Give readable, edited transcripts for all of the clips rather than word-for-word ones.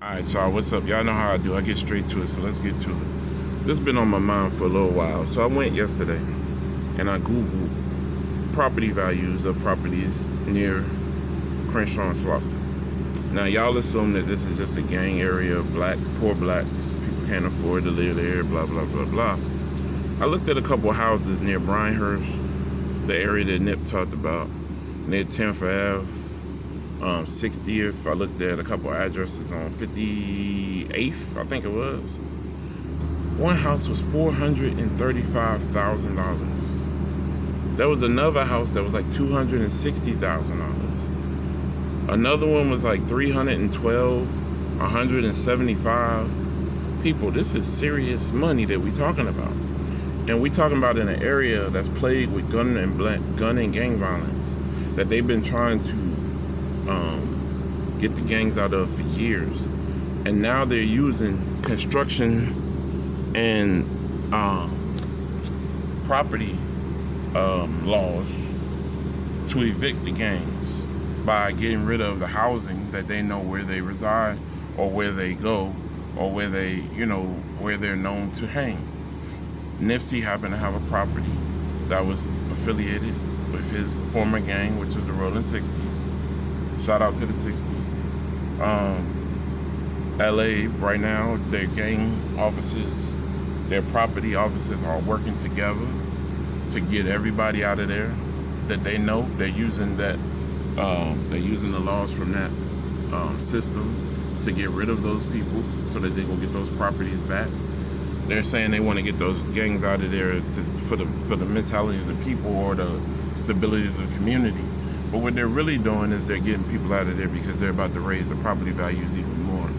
Alright, y'all, what's up? Y'all know how I do. I get straight to it, so let's get to it. This has been on my mind for a little while. So I went yesterday and I Googled property values of properties near Crenshaw and Slauson. Now, y'all assume that this is just a gang area of blacks, poor blacks, people can't afford to live there, blah, blah, blah, blah. I looked at a couple of houses near Bryanhurst, the area that Nip talked about, near 10th Ave. 60th. I looked at a couple addresses on 58th, I think it was. One house was $435,000. There was another house that was like $260,000. Another one was like 312, 175. People, this is serious money that we talking about. And we talking about in an area that's plagued with gun and gang violence that they've been trying to get the gangs out of for years, and now they're using construction and property laws to evict the gangs by getting rid of the housing that they know where they reside or where they go or where they, where they're known to hang. Nipsey happened to have a property that was affiliated with his former gang, which was the Rolling 60s. Shout out to the 60s. LA right now, their gang offices, their property offices are working together to get everybody out of there that they know. They're using the laws from that system to get rid of those people so that they can get those properties back. They're saying they want to get those gangs out of there for the mentality of the people or the stability of the community. But what they're really doing is they're getting people out of there because they're about to raise the property values even more,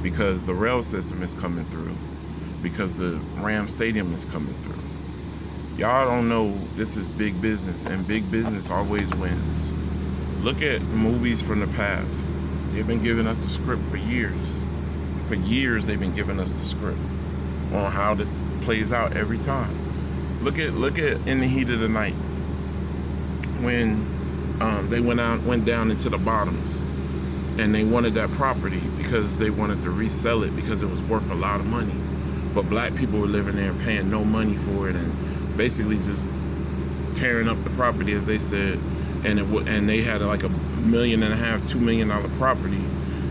because the rail system is coming through, because the Ram Stadium is coming through. Y'all don't know this is big business, and big business always wins. Look at movies from the past. They've been giving us the script for years. For years they've been giving us the script on how this plays out every time. Look at In the Heat of the Night, when they went down into the bottoms and they wanted that property because they wanted to resell it because it was worth a lot of money. But black people were living there and paying no money for it and basically just tearing up the property, as they said. And they had like $1.5 million, $2 million property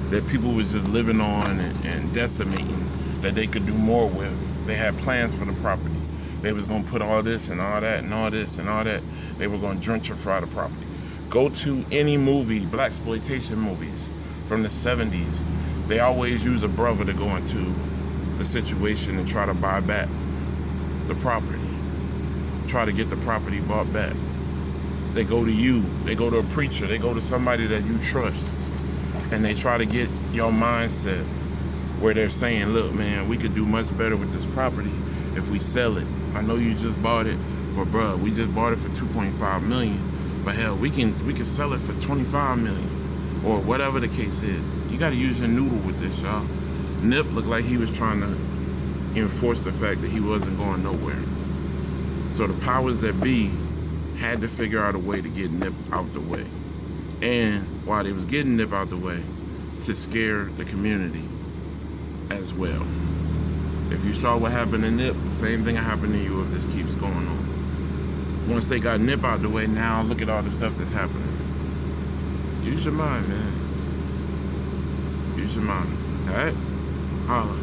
that people was just living on and decimating, that they could do more with. They had plans for the property. They was gonna put all this and all that and all this and all that. They were gonna gentrify the property. Go to any movie, blaxploitation movies from the 70s. They always use a brother to go into the situation and try to buy back the property. Try to get the property bought back. They go to you. They go to a preacher. They go to somebody that you trust. And they try to get your mindset where they're saying, look, man, we could do much better with this property if we sell it. I know you just bought it, but bruh, we just bought it for $2.5 million. But hell, we can sell it for $25 million, or whatever the case is. You got to use your noodle with this, y'all. Nip looked like he was trying to enforce the fact that he wasn't going nowhere. So the powers that be had to figure out a way to get Nip out the way. And while they was getting Nip out the way, to scare the community as well. If you saw what happened to Nip, the same thing will happen to you if this keeps going on. Once they got Nip out the way, now look at all the stuff that's happening. Use your mind, man. Use your mind. All right? Holla.